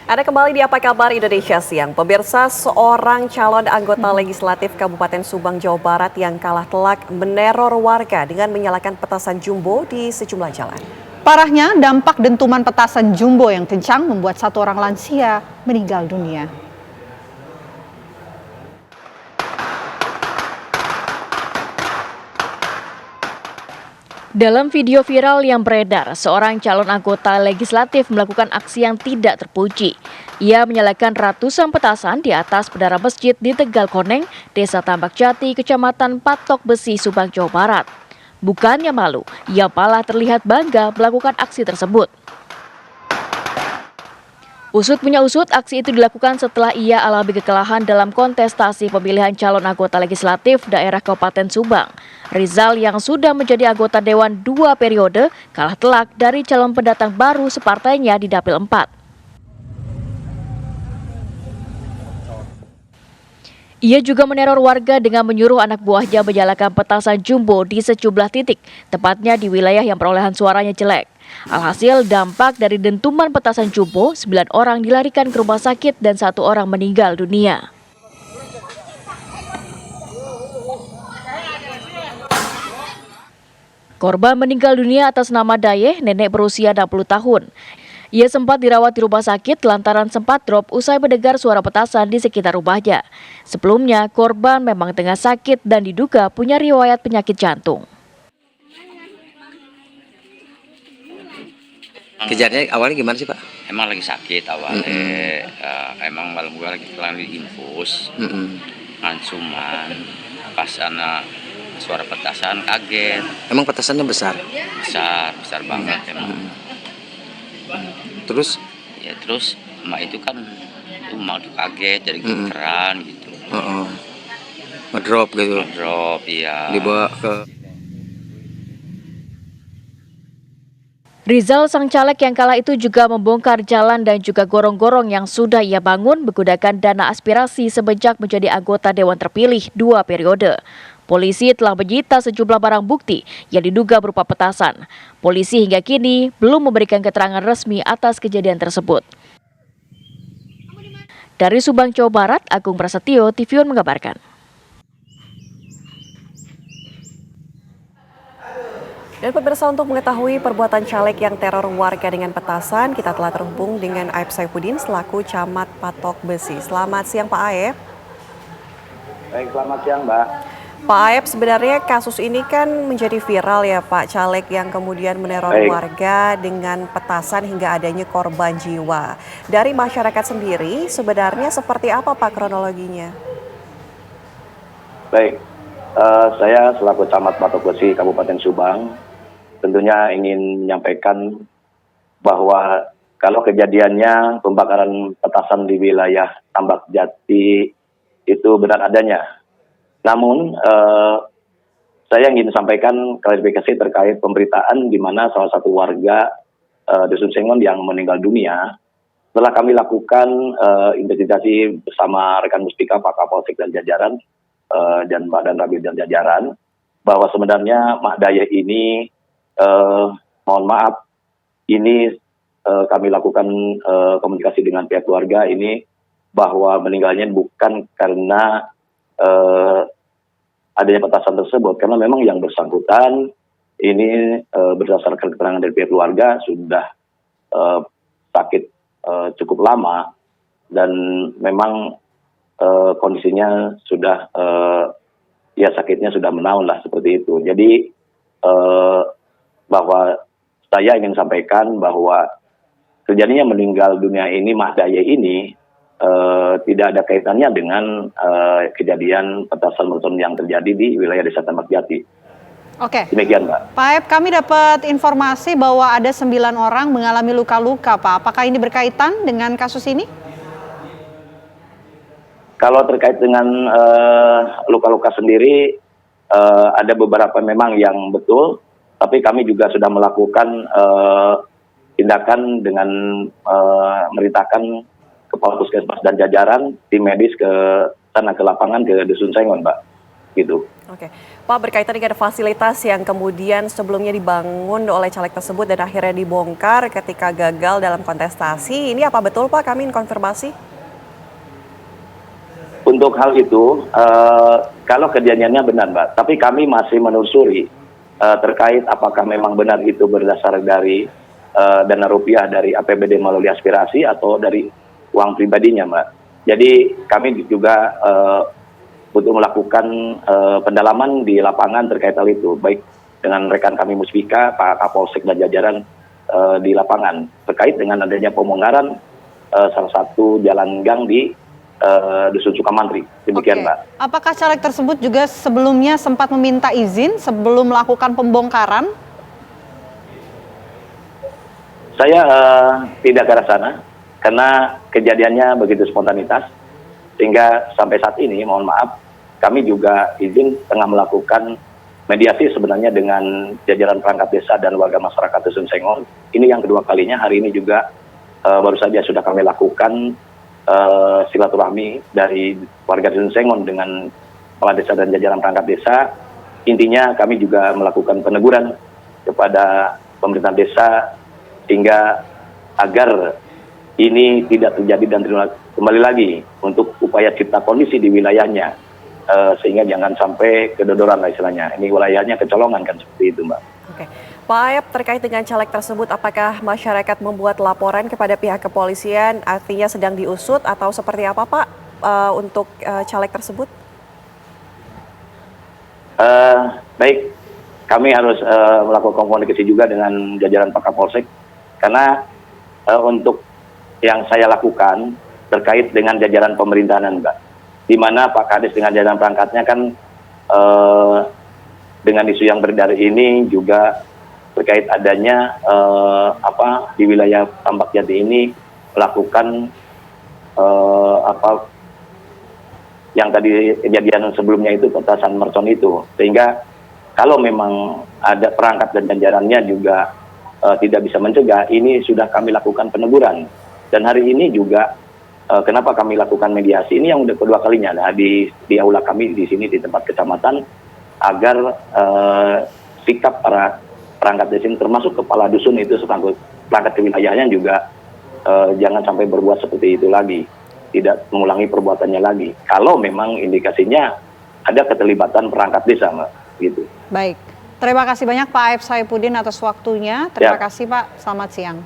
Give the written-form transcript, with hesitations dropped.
Ada kembali di Apa Kabar Indonesia Siang. Pemirsa, seorang calon anggota legislatif Kabupaten Subang, Jawa Barat yang kalah telak meneror warga dengan menyalakan petasan jumbo di sejumlah jalan. Parahnya, dampak dentuman petasan jumbo yang kencang membuat satu orang lansia meninggal dunia. Dalam video viral yang beredar, seorang calon anggota legislatif melakukan aksi yang tidak terpuji. Ia menyalakan ratusan petasan di atas menara masjid di Tegal Koneng, Desa Tambak Jati, Kecamatan Patok Besi, Subang, Jawa Barat. Bukannya malu, ia malah terlihat bangga melakukan aksi tersebut. Usut punya usut, aksi itu dilakukan setelah ia alami kekalahan dalam kontestasi pemilihan calon anggota legislatif daerah Kabupaten Subang. Rizal yang sudah menjadi anggota Dewan 2 periode kalah telak dari calon pendatang baru separtainya di Dapil 4. Ia juga meneror warga dengan menyuruh anak buahnya menyalakan petasan jumbo di sejumlah titik, tepatnya di wilayah yang perolehan suaranya jelek. Alhasil, dampak dari dentuman petasan jumbo, 9 orang dilarikan ke rumah sakit dan 1 orang meninggal dunia. Korban meninggal dunia atas nama Dayeh, nenek berusia 60 tahun. Ia sempat dirawat di rumah sakit lantaran sempat drop usai mendengar suara petasan di sekitar rumahnya. Sebelumnya, korban memang tengah sakit dan diduga punya riwayat penyakit jantung. Kejadiannya awalnya gimana sih, Pak? Emang lagi sakit awalnya, emang malam gua lagi pulang di infus, cuman pas anak suara petasan kaget. Emang petasannya besar? Besar banget emang. Terus? Ya terus emak itu kan emak tuh kaget jadi gemeteran gitu. Ngedrop gitu? Drop, iya. Dibawa ke... Rizal, sang caleg yang kalah itu juga membongkar jalan dan juga gorong-gorong yang sudah ia bangun menggunakan dana aspirasi semenjak menjadi anggota Dewan terpilih 2 periode. Polisi telah menyita sejumlah barang bukti yang diduga berupa petasan. Polisi hingga kini belum memberikan keterangan resmi atas kejadian tersebut. Dari Subang, Jawa Barat, Agung Prasetyo, TVN mengabarkan. Dan pemirsa, untuk mengetahui perbuatan caleg yang teror warga dengan petasan, kita telah terhubung dengan Aib Saifuddin selaku Camat Patok Besi. Selamat siang Pak Aib. Baik, selamat siang Mbak. Pak Aib, sebenarnya kasus ini kan menjadi viral ya Pak, caleg yang kemudian meneror warga dengan petasan hingga adanya korban jiwa. Dari masyarakat sendiri, sebenarnya seperti apa Pak kronologinya? Baik, saya selaku Camat Patok Besi Kabupaten Subang, tentunya ingin menyampaikan bahwa kalau kejadiannya pembakaran petasan di wilayah Tambak Jati itu benar adanya. Namun, saya ingin sampaikan klarifikasi terkait pemberitaan di mana salah satu warga Dusun Sengon yang meninggal dunia. Setelah kami lakukan investigasi bersama rekan Muspika, Pak Kapolsek dan jajaran, dan Badan Rabil dan jajaran, bahwa sebenarnya Mak Dayeh ini, mohon maaf, ini kami lakukan komunikasi dengan pihak keluarga ini, bahwa meninggalnya bukan karena adanya petasan tersebut, karena memang yang bersangkutan ini berdasarkan keterangan dari pihak keluarga sudah sakit cukup lama dan memang kondisinya sudah ya sakitnya sudah menaun lah seperti itu. Jadi bahwa saya ingin sampaikan bahwa terjadinya meninggal dunia ini Mak Dayeh ini tidak ada kaitannya dengan kejadian petasan mercon yang terjadi di wilayah Desa Tambak Jati. Oke. Demikian Mbak. Pak Aib, kami dapat informasi bahwa ada 9 orang mengalami luka-luka Pak. Apakah ini berkaitan dengan kasus ini? Kalau terkait dengan luka-luka sendiri, ada beberapa memang yang betul, tapi kami juga sudah melakukan tindakan dengan merintahkan Kepala Puskesmas dan jajaran tim medis ke sana, ke lapangan, ke Dusun Sengon, Mbak. gitu. Oke, Pak, berkaitan dengan fasilitas yang kemudian sebelumnya dibangun oleh caleg tersebut dan akhirnya dibongkar ketika gagal dalam kontestasi, ini apa betul Pak? Kami ingin konfirmasi. Untuk hal itu, kalau kejadiannya benar Mbak, tapi kami masih menelusuri terkait apakah memang benar itu berdasar dari dana rupiah dari APBD melalui aspirasi atau dari uang pribadinya Mbak. Jadi kami juga butuh melakukan pendalaman di lapangan terkait hal itu, baik dengan rekan kami Musbika, Pak Kapolsek dan jajaran di lapangan terkait dengan adanya pembongkaran salah satu jalan gang di Dusun Sukamantri. Demikian Mbak. Apakah caleg tersebut juga sebelumnya sempat meminta izin sebelum melakukan pembongkaran? Saya tidak ke arah sana karena kejadiannya begitu spontanitas sehingga sampai saat ini mohon maaf kami juga izin tengah melakukan mediasi sebenarnya dengan jajaran perangkat desa dan warga masyarakat Dusun Sengon. Ini yang kedua kalinya, hari ini juga baru saja sudah kami lakukan silaturahmi dari warga Dusun Sengon dengan kepala desa dan jajaran perangkat desa. Intinya kami juga melakukan peneguran kepada pemerintah desa sehingga agar ini tidak terjadi dan kembali lagi untuk upaya cipta kondisi di wilayahnya. Sehingga jangan sampai kedodoran lah istilahnya. Ini wilayahnya kecolongan kan seperti itu Mbak. Oke, Pak Ayep, terkait dengan caleg tersebut, apakah masyarakat membuat laporan kepada pihak kepolisian, artinya sedang diusut atau seperti apa Pak untuk caleg tersebut? Baik, kami harus melakukan komunikasi juga dengan jajaran Pak Kapolsek karena untuk yang saya lakukan terkait dengan jajaran pemerintahan Mbak, di mana Pak Kades dengan jajaran perangkatnya kan dengan isu yang beredar ini juga terkait adanya di wilayah Tambak Jati ini melakukan yang tadi kejadian sebelumnya itu petasan mercon itu, sehingga kalau memang ada perangkat dan jajarannya juga tidak bisa mencegah, ini sudah kami lakukan peneguran. Dan hari ini juga kenapa kami lakukan mediasi ini yang udah kedua kalinya di aula kami di sini di tempat kecamatan agar sikap para perangkat desa termasuk kepala dusun itu sekaligus perangkat kewilayahannya juga jangan sampai berbuat seperti itu lagi, tidak mengulangi perbuatannya lagi. Kalau memang indikasinya ada keterlibatan perangkat desa, Mbak, gitu. Baik, terima kasih banyak Pak Ayep Saifuddin atas waktunya. Terima kasih Pak, selamat siang.